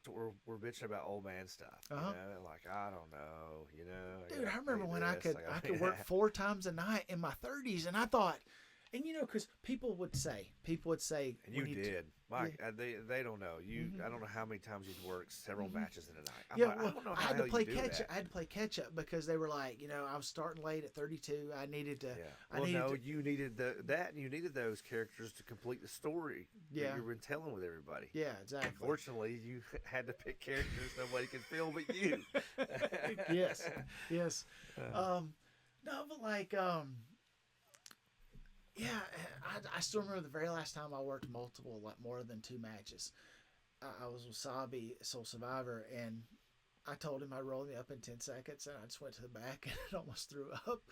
C: So we're bitching about old man stuff. Like I don't know.
A: Dude, I remember when I could work 4 times a night in my 30s, and I thought. And because people would say,
C: and you did, Mike. They don't know you. I don't know how many times you've worked several matches in a night.
A: I don't know how I had to play catch up. I had to play catch up because they were like, I was starting late at 32. I needed to.
C: Yeah. You needed that, and you needed those characters to complete the story.
A: Yeah.
C: That you've been telling with everybody.
A: Yeah, exactly.
C: Unfortunately, you had to pick characters nobody could feel but you.
A: Yes. No, but like. Yeah, I still remember the very last time I worked multiple, like more than 2 matches. I was with Sabi, Soul Survivor, and I told him I'd roll me up in 10 seconds, and I just went to the back and almost threw up.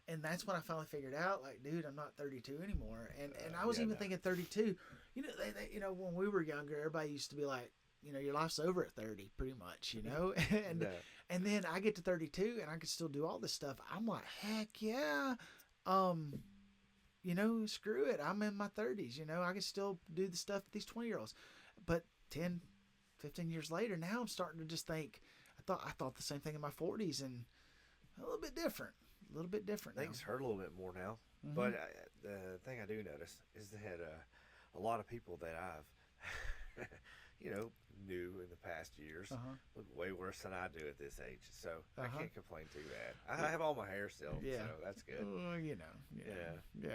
A: And that's when I finally figured out, like, dude, I'm not 32 anymore. And I was thinking 32. They when we were younger, everybody used to be like, your life's over at 30, pretty much, And then I get to 32, and I can still do all this stuff. I'm like, heck yeah. screw it. I'm in my 30s. I can still do the stuff that these 20-year-olds. But 10, 15 years later, now I'm starting to just think, I thought the same thing in my 40s, and a little bit different. A little bit different now.
C: Things hurt a little bit more now.
A: Mm-hmm.
C: But the thing I do notice is that a lot of people that I've, knew in the past years look way worse than I do at this age. So I can't complain too bad. I have all my hair still, so that's good.
A: Yeah.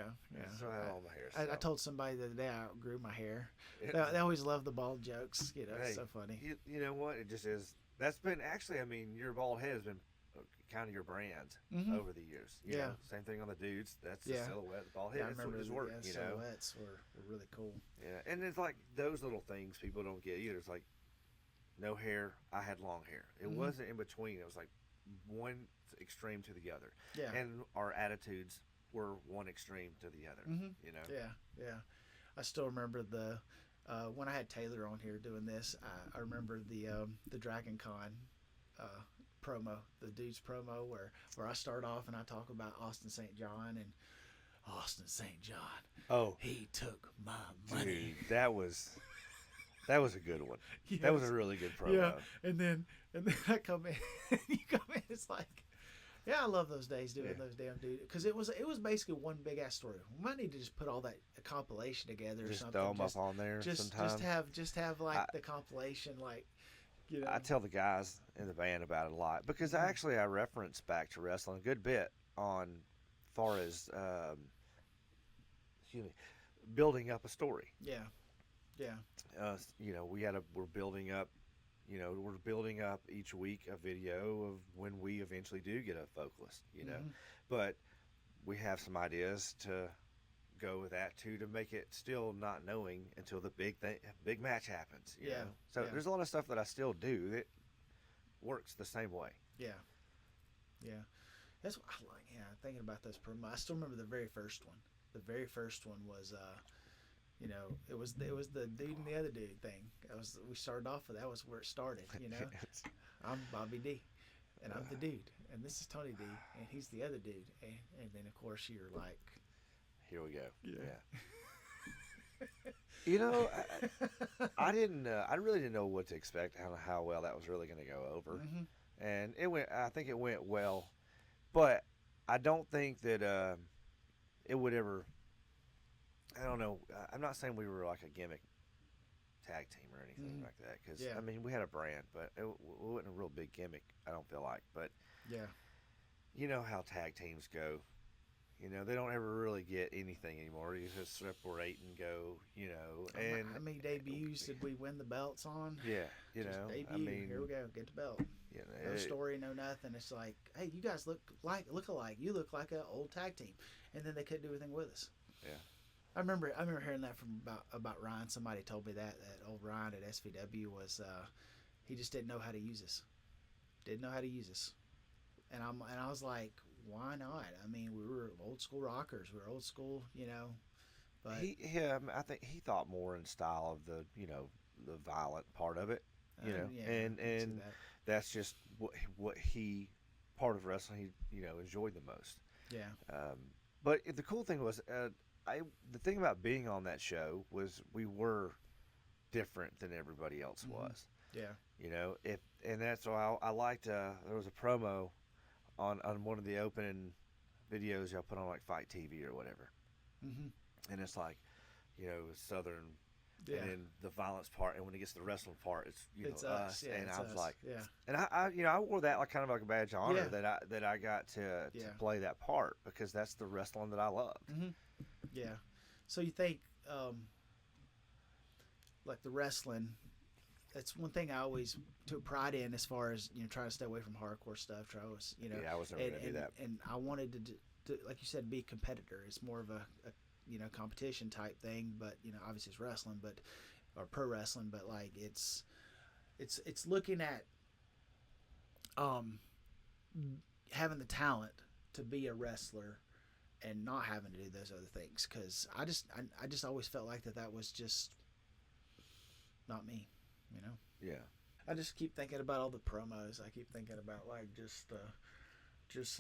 C: So I have all my hair still.
A: I told somebody the other day I outgrew my hair. They always love the bald jokes. It's so funny.
C: You know what? It just is. That's been actually, your bald head has been kind of your brand over the years. You know? Same thing on the dudes. That's the silhouette. The bald head. That's what his work.
A: Silhouettes were really cool.
C: Yeah, and it's like those little things people don't get either. It's like no hair. I had long hair. It wasn't in between. It was like one extreme to the other.
A: Yeah.
C: And our attitudes were one extreme to the other.
A: Yeah. I still remember the when I had Taylor on here doing this. I remember the Dragon Con promo, the dude's promo, where I start off and I talk about Austin St. John and Austin St. John.
C: Oh,
A: he took my money.
C: Dude, that was a good one. Yes. That was a really good promo.
A: Yeah, and then I come in, and you come in, it's like, yeah, I love those days doing those damn dudes, because it was basically one big ass story. We might need to just put all that a compilation together or something.
C: Throw them up on there.
A: Just have like the compilation, like.
C: I tell the guys in the band about it a lot because I reference back to wrestling a good bit on far as building up a story.
A: Yeah.
C: We're building up. We're building up each week a video of when we eventually do get a vocalist. But we have some ideas to go with that too, to make it still not knowing until the big match happens. You know? So there's a lot of stuff that I still do that works the same way.
A: Yeah. That's what I like. Yeah, thinking about those promos. I still remember the very first one. The very first one was, it was the dude and the other dude thing. We started off with that. Was where it started. I'm Bobby D, and I'm the dude, and this is Tony D, and he's the other dude, and then of course you're like.
C: Here we go.
A: Yeah.
C: I really didn't know what to expect, how well that was really going to go over, and I think it went well, but I don't think that it would ever. I don't know. I'm not saying we were like a gimmick tag team or anything like that, because we had a brand, but it wasn't a real big gimmick. I don't feel like, but you know how tag teams go. They don't ever really get anything anymore. You just separate and go, And
A: how many debuts did we win the belts on?
C: Yeah,
A: debut. Here we go, get the belt. No story, no nothing. It's like, hey, you guys look alike. You look like an old tag team, and then they couldn't do anything with us.
C: Yeah.
A: I remember hearing that from about Ryan. Somebody told me that old Ryan at SVW was he just didn't know how to use us. Didn't know how to use us, and I was like, why not? We were old school rockers. We were old school, But
C: I think he thought more in style of the the violent part of it, and that's just what he part of wrestling he enjoyed the most.
A: Yeah.
C: But the cool thing was the thing about being on that show was we were different than everybody else was.
A: Yeah.
C: And that's why I liked. There was a promo on one of the opening videos y'all put on like Fight TV or whatever, and it's like, Southern, and then the violence part, and when it gets to the wrestling part, it's us, and I was like, and I wore that like kind of like a badge of honor that I got to play that part, because that's the wrestling that I loved.
A: Yeah. So you think like the wrestling, that's one thing I always took pride in, as far as trying to stay away from hardcore stuff.
C: I was never gonna do that,
A: and I wanted to, like you said, be a competitor. It's more of a competition type thing, but obviously it's wrestling, or pro wrestling, but like it's looking at having the talent to be a wrestler and not having to do those other things, because I just always felt like that was just not me.
C: Yeah.
A: I just keep thinking about all the promos. I keep thinking about like just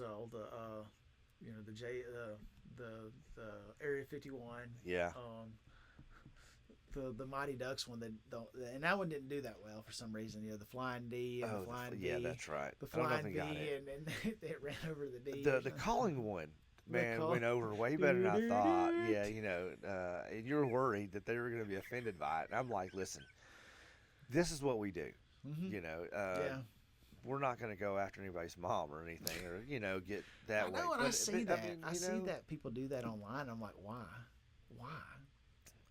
A: all the you know, the Area 51.
C: Yeah.
A: The Mighty Ducks one and that one didn't do that well for some reason. You know, the Flying D and the Flying V.
C: Yeah, that's right.
A: The Flying V and it ran over the D.
C: The calling one, man, went over way better than I thought. Yeah, you know, and you were worried that they were going to be offended by it. And I'm like, listen, this is what we do. You know, we're not going to go after anybody's mom or anything, or you know, get that way.
A: I see that. I see that people do that online. I'm like, why?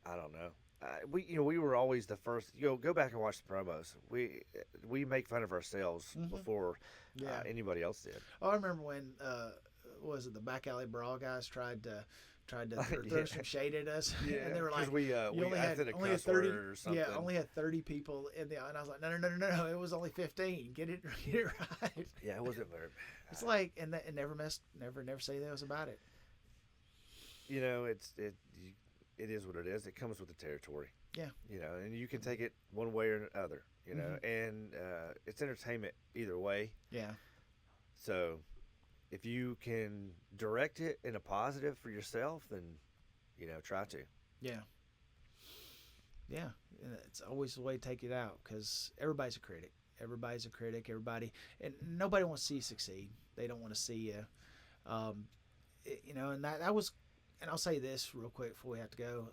C: I don't know. We were always the first. Go back and watch the promos. We make fun of ourselves before anybody else did.
A: Oh, I remember when was it the Back Alley Brawl guys tried to throw some shade at us, and they were like,
C: we only had 30 or something.
A: Yeah, only had 30 people in the, and I was like, no, it was only 15. Get it right.
C: Yeah, it wasn't very bad.
A: It's like, and never say that was about it.
C: You know, it is what it is. It comes with the territory.
A: Yeah.
C: You know, and you can take it one way or another, you know, and it's entertainment either way.
A: Yeah.
C: So if you can direct it in a positive for yourself, then, you know, try to.
A: Yeah. Yeah. And it's always the way to take it out because everybody's a critic. And nobody wants to see you succeed. They don't want to see you, you know, and that was, and I'll say this real quick before we have to go.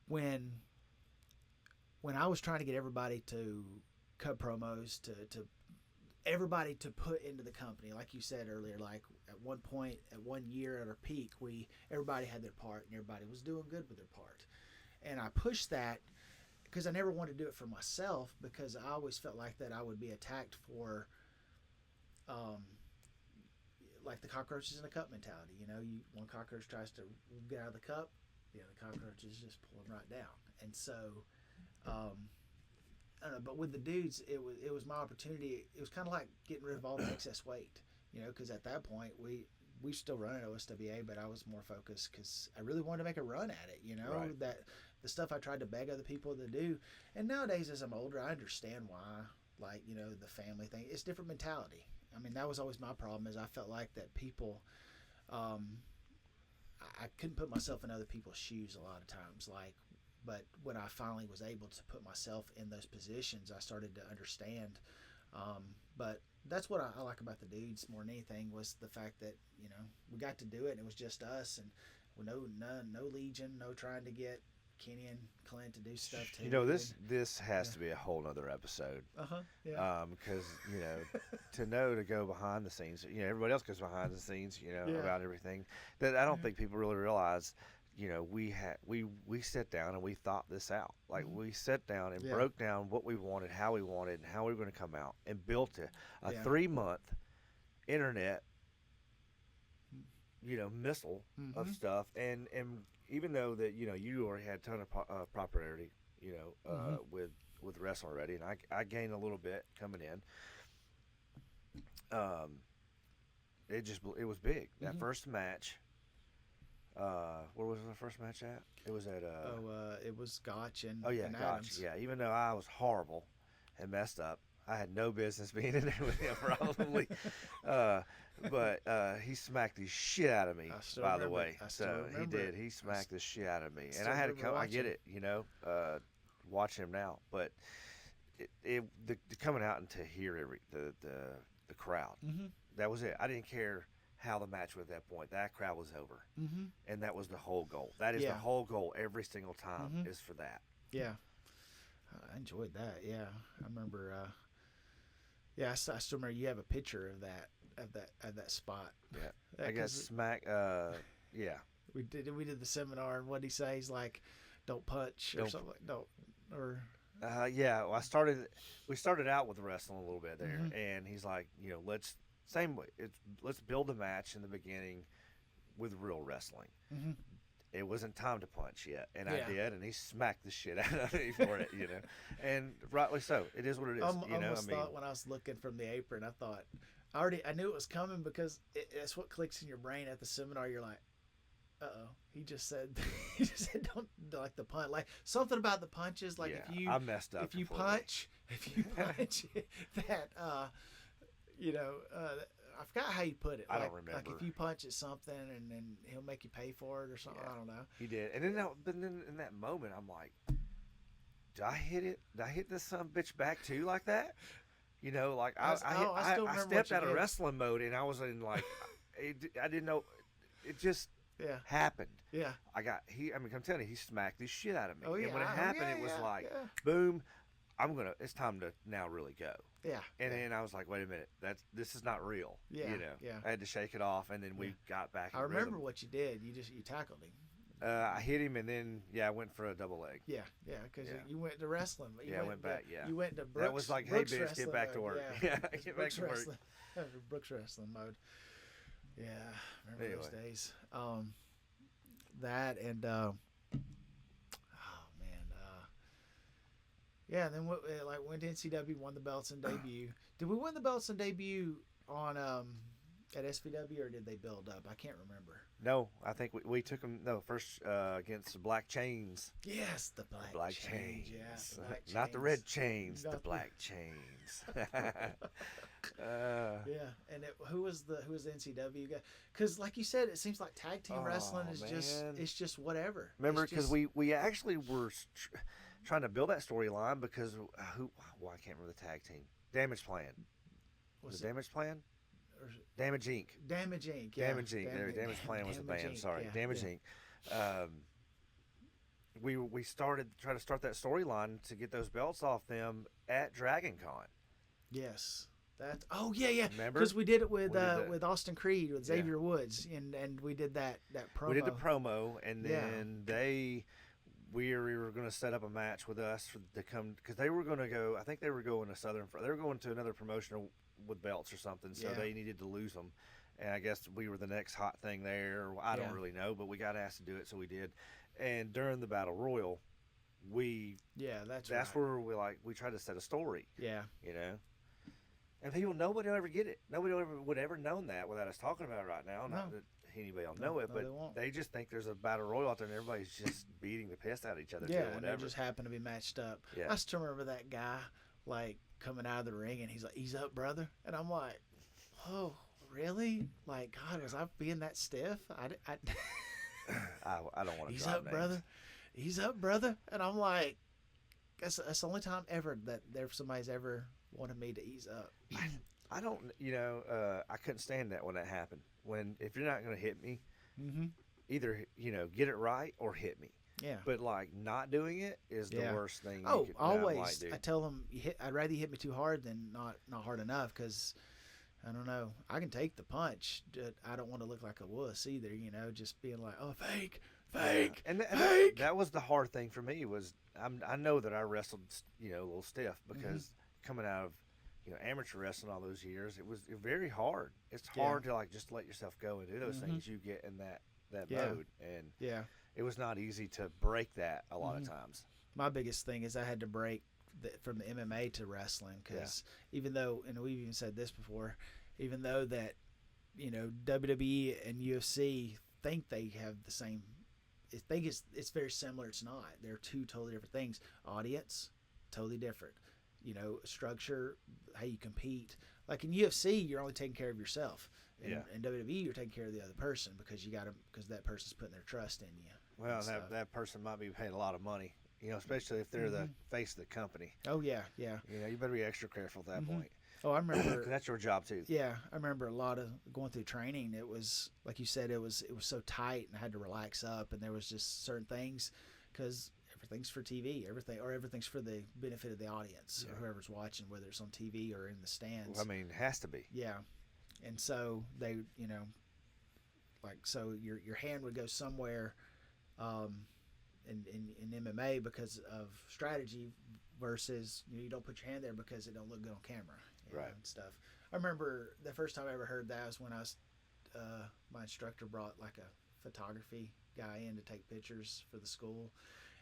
A: When I was trying to get everybody to cut promos, to everybody to put into the company, like you said earlier, like at one point, at 1 year at our peak, everybody had their part and everybody was doing good with their part. And I pushed that because I never wanted to do it for myself because I always felt like that I would be attacked for, like the cockroaches in the cup mentality. You know, one cockroach tries to get out of the cup, the other cockroaches just pull them right down. And so, I don't know, but with the dudes, it was my opportunity. It was kind of like getting rid of all the excess weight, you know, because at that point we still run at OSWA, but I was more focused because I really wanted to make a run at it, you know,
C: right.
A: That the stuff I tried to beg other people to do. And nowadays, as I'm older, I understand why, like, you know, the family thing, it's different mentality. I mean, that was always my problem is I felt like that people, I couldn't put myself in other people's shoes a lot of times. But when I finally was able to put myself in those positions, I started to understand. But that's what I like about the dudes more than anything was the fact that, you know, we got to do it and it was just us and no Legion, no trying to get Kenny and Clint to do stuff too.
C: You know, this has to be a whole nother episode.
A: Yeah.
C: Because, you know, to go behind the scenes, you know, everybody else goes behind the scenes, you know, about everything. That I don't think people really realize, you know, we sat down and we thought this out. Like we sat down and broke down what we wanted, how we wanted, and how we were going to come out and built a 3-month internet, you know, missile of stuff. And even though that, you know, you already had a ton of popularity, you know, with wrestling already, and I gained a little bit coming in. It was big. That first match. Where was the first match at? It was at
A: it was Gotch and
C: Gotch.
A: Adams.
C: Yeah, even though I was horrible and messed up, I had no business being in there with him probably. But he smacked the shit out of me, by the way. So he did. He smacked the shit out of me, and I had to come. I get it, you know, watching him now, but the coming out and to hear the crowd. That was it. I didn't care how the match was at that point. That crowd was over, and that was the whole goal. That is the whole goal every single time is for that.
A: Yeah, I enjoyed that. Yeah, I remember. I still remember you have a picture of that spot.
C: Yeah, I got smack. Yeah,
A: we did the seminar, and what did he say? He's like, "Don't punch" or something. Don't or.
C: Yeah, well, we started out with wrestling a little bit there, and he's like, you know, let's build a match in the beginning with real wrestling. It wasn't time to punch yet, and I did, and he smacked the shit out of me for it, you know, and rightly so. It is what it is.
A: I almost thought when I was looking from the apron, I thought I knew it was coming because it's what clicks in your brain at the seminar. You're like, he just said don't like the punch, like something about the punches, like
C: I messed up
A: if you
C: completely.
A: punch that you know I forgot how you put it.
C: I
A: like,
C: don't remember.
A: Like if you punch at something and then he'll make you pay for it or something. I don't know.
C: He did, and then but then in that moment, I'm like, did I hit it? Did I hit this son of a bitch back too like that? You know, like I stepped out of wrestling mode, and I was in like, I didn't know. It just happened.
A: Yeah.
C: I mean, I'm telling you, he smacked the shit out of me.
A: Oh, yeah.
C: And when it happened, it was like, boom. It's time to now really go.
A: Yeah.
C: And then I was like, wait a minute, this is not real.
A: Yeah.
C: You know.
A: Yeah.
C: I had to shake it off, and then we got back.
A: I remember what you did. You tackled him.
C: I hit him, and then I went for a double leg.
A: Yeah, because you went to wrestling.
C: I went back. Yeah,
A: you went to Brooks.
C: That was like, hey, bitch, get back to work.
A: Yeah,
C: get back to work.
A: Brooks wrestling mode. Yeah, remember those days. That and oh man, yeah. And then went to NCW, won the belts in debut. Did we win the belts in debut on at SVW, or did they build up? I can't remember.
C: No, I think we took them. No, first against the Black Chains.
A: Yes, the Black Chains. Yeah, the Black Chains.
C: Not the red chains, the Black Chains.
A: Yeah, and who was the NCW guy? Because like you said, it seems like tag team wrestling is just whatever.
C: Remember, because we actually were trying to build that storyline because I can't remember the tag team. Damage Plan. Was it Damage Plan? Damage Inc.
A: Damage Inc. Yeah.
C: Damage Inc. Damage Plan was the band. Sorry, Damage Inc. We started trying to start that storyline to get those belts off them at Dragon Con.
A: Yes. Yeah.
C: Remember?
A: Because we did it with Austin Creed with Xavier Woods, and we did that promo.
C: We did the promo, and then we were going to set up a match with us to come because they were going to go. I think they were going to They were going to another promotion with belts or something, so they needed to lose them. And I guess we were the next hot thing there. I don't really know, but we got asked to do it, so we did. And during the Battle Royal, that's where we tried to set a story.
A: Yeah,
C: you know. And nobody will ever get it. Nobody would ever known that without us talking about it right now. Not that anybody will know it, but they just think there's a battle royal out there and everybody's just beating the piss out of each other.
A: Yeah, and they just happen to be matched up. Yeah. I still remember that guy coming out of the ring and he's like, "Ease up, brother," and I'm like, "Oh, really? Like, God, was I being that stiff?" I
C: don't want to.
A: Ease up, brother. Ease up, brother. And I'm like, that's the only time ever that somebody's ever wanted me to ease up.
C: I don't, I couldn't stand that when that happened. If you're not going to hit me, either, get it right or hit me.
A: Yeah.
C: But not doing it is the worst thing.
A: Always. I tell them, I'd rather you hit me too hard than not hard enough because, I don't know, I can take the punch. I don't want to look like a wuss either, just being like, oh, fake.
C: Yeah. And
A: fake.
C: That was the hard thing for me was I know that I wrestled, a little stiff because coming out of, amateur wrestling all those years, it was very hard. It's hard to just let yourself go and do those things you get in that mode. And it was not easy to break that a lot of times.
A: My biggest thing is I had to break from the MMA to wrestling because even though, and we've even said this before, even though that, WWE and UFC think they have the same, I think it's very similar. It's not. They're two totally different things. Audience, totally different. Structure, how you compete. Like in UFC, you're only taking care of yourself. In WWE, you're taking care of the other person because that person's putting their trust in you.
C: Well, that person might be paying a lot of money, especially if they're the face of the company.
A: Oh yeah.
C: You better be extra careful at that point.
A: Oh, I remember.
C: 'Cause that's your job too.
A: Yeah, I remember a lot of going through training. It was like you said, it was so tight, and I had to relax up, and there was just certain things because everything's for TV, everything's for the benefit of the audience or whoever's watching, whether it's on TV or in the stands.
C: Well, I mean, it has to be.
A: Yeah, and so they, so your hand would go somewhere, in MMA because of strategy versus you don't put your hand there because it don't look good on camera.
C: Right.
A: And stuff. I remember the first time I ever heard that was when my instructor brought like a photography guy in to take pictures for the school.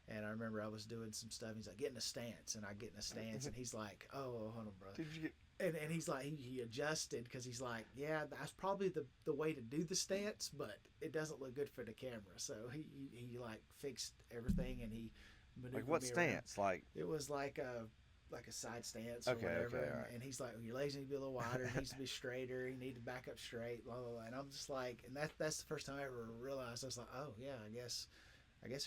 A: And I remember I was doing some stuff. He's like, get in a stance. And I get in a stance. And he's like, oh, hold on, brother.
C: Did you get...
A: And he's like, he adjusted because he's like, yeah, that's probably the way to do the stance, but it doesn't look good for the camera. So he fixed everything and he maneuvered
C: Like what
A: me
C: stance?
A: around.
C: Like
A: it was like like a side stance or
C: Okay,
A: whatever,
C: okay,
A: and,
C: all right.
A: and he's like, your legs need to be a little wider, it needs to be straighter, you need to back up straight, blah blah blah. And I'm just like, and that's the first time I ever realized. I was like, oh yeah, I guess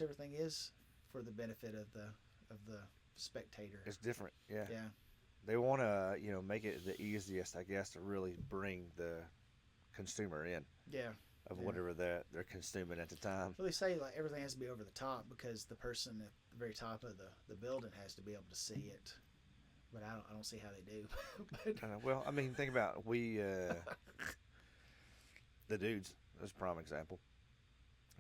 A: everything is for the benefit of the spectator.
C: It's different. Yeah.
A: Yeah,
C: They want to, make it the easiest, I guess, to really bring the consumer in
A: yeah.
C: of
A: Yeah.
C: whatever they're consuming at the time.
A: Well, they say like everything has to be over the top because the person at the very top of the building has to be able to see it. But I don't see how they do. But
C: Well, I mean, think about the dudes. That's a prime example.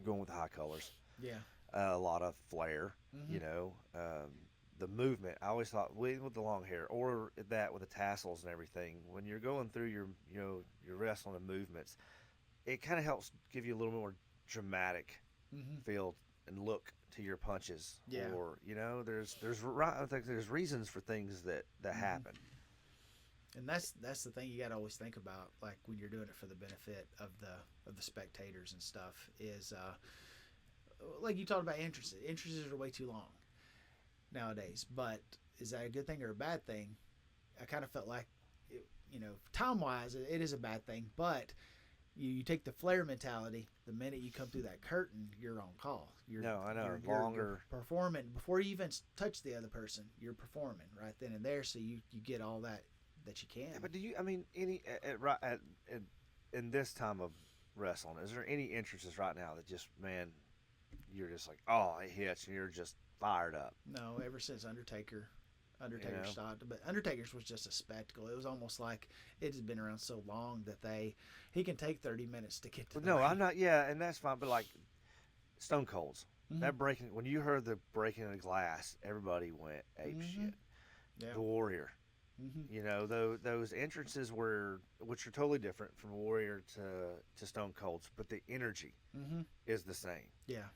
C: Going with the high colors,
A: yeah,
C: a lot of flair.
A: Mhm.
C: The movement. I always thought with the long hair or that with the tassels and everything. When you're going through your wrestling and movements, it kind of helps give you a little more dramatic
A: Mhm.
C: feel and look to your punches.
A: Yeah.
C: Or I think there's reasons for things that
A: Mhm.
C: happen.
A: And that's the thing you got to always think about, like when you're doing it for the benefit of the spectators and stuff. Is like you talked about entrances. Entrances are way too long nowadays. But is that a good thing or a bad thing? I kind of felt like, time wise, it is a bad thing. But you take the flair mentality. The minute you come through that curtain, you're on call.
C: No, I know.
A: You're performing before you even touch the other person. You're performing right then and there, so you get all that you can.
C: Yeah, but do you? I mean, in this time of wrestling, is there any entrances right now that just, man, you're just like, oh, it hits, and you're just fired up?
A: No, ever since Undertaker
C: You know?
A: stopped, but Undertaker's was just a spectacle. It was almost like it has been around so long that he can take 30 minutes to get to.
C: No, I'm not. Yeah, and that's fine. But like Stone Cold's,
A: Mhm.
C: that breaking, when you heard the breaking of the glass, everybody went ape
A: Mhm.
C: shit.
A: Yeah.
C: The Warrior.
A: Mm-hmm.
C: Those entrances which are totally different from Warrior to Stone Cold's, but the energy
A: Mm-hmm.
C: is the same.
A: Yeah.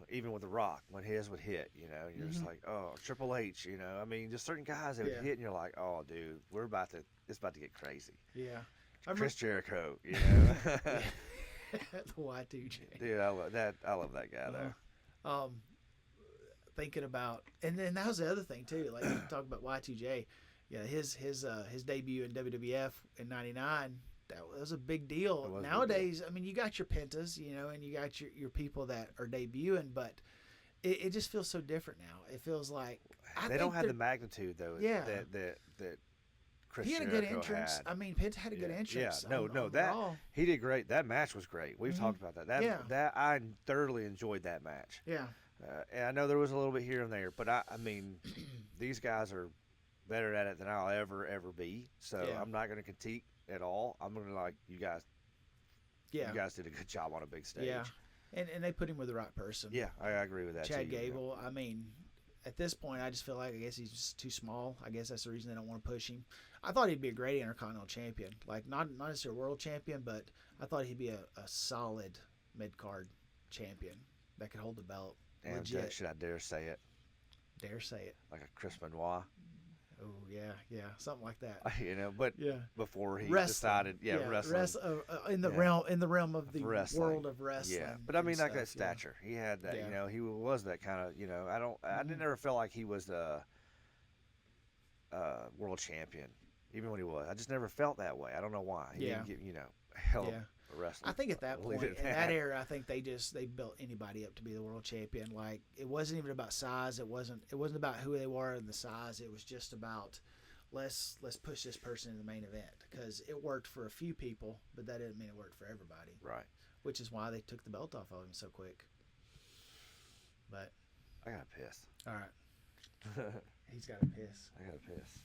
C: Even with The Rock, when his would hit, you're just
A: Mhm.
C: like, oh, Triple H, I mean, just certain guys that would
A: Yeah.
C: hit, and you're like, oh, dude, it's about to get crazy.
A: Yeah.
C: Chris Jericho,
A: The Y2J.
C: dude, I love that guy though.
A: Thinking about, and then that was the other thing too. Like you talk about Y2J, yeah, his debut in WWF in '99. That was a big deal.
C: It was a big
A: Nowadays, I mean, you got your Pentas, and you got your people that are debuting, but it just feels so different now. It feels like
C: They don't have the magnitude though.
A: Yeah.
C: That Chris
A: he had a
C: Jericho
A: good entrance.
C: had.
A: I mean, Penta had a good
C: Yeah.
A: entrance.
C: Yeah, no,
A: on
C: that
A: Raw.
C: he did great. That match was great. We've
A: Mhm.
C: talked about that.
A: Yeah.
C: That I thoroughly enjoyed that match.
A: Yeah.
C: And I know there was a little bit here and there, but I mean, these guys are better at it than I'll ever be. So
A: Yeah.
C: I'm not going to critique at all. I'm going to like you guys.
A: Yeah.
C: You guys did a good job on a big stage.
A: Yeah. And they put him with the right person.
C: Yeah, I agree with that.
A: Chad
C: too.
A: Gable. I mean, at this point, I just feel like I guess he's just too small. I guess that's the reason they don't want to push him. I thought he'd be a great Intercontinental Champion, like not necessarily a world champion, but I thought he'd be a solid mid card champion that could hold the belt.
C: And
A: Legit.
C: should I dare say it?
A: Dare say it.
C: Like a Chris Benoit,
A: Oh yeah, something like that.
C: But
A: Yeah.
C: before he
A: Wrestling.
C: decided, wrestling.
A: In the realm of the
C: Wrestling.
A: world of wrestling.
C: Yeah, but I mean,
A: and
C: like that
A: stuff, yeah.
C: stature, he had that.
A: Yeah.
C: He was that kind of. I
A: Mhm.
C: never felt like he was the world champion, even when he was. I just never felt that way. I don't know why. He
A: Yeah.
C: didn't get hell
A: Yeah.
C: of a wrestling.
A: I think at that
C: I'll leave
A: point,
C: it
A: in
C: at
A: that era, I think they built anybody up to be the world champion. Like it wasn't even about size. It wasn't about who they were and the size. It was just about let's push this person in the main event because it worked for a few people, but that didn't mean it worked for everybody.
C: Right.
A: Which is why they took the belt off of him so quick. But
C: I got to piss.
A: all right, he's got to piss.
C: I got to piss.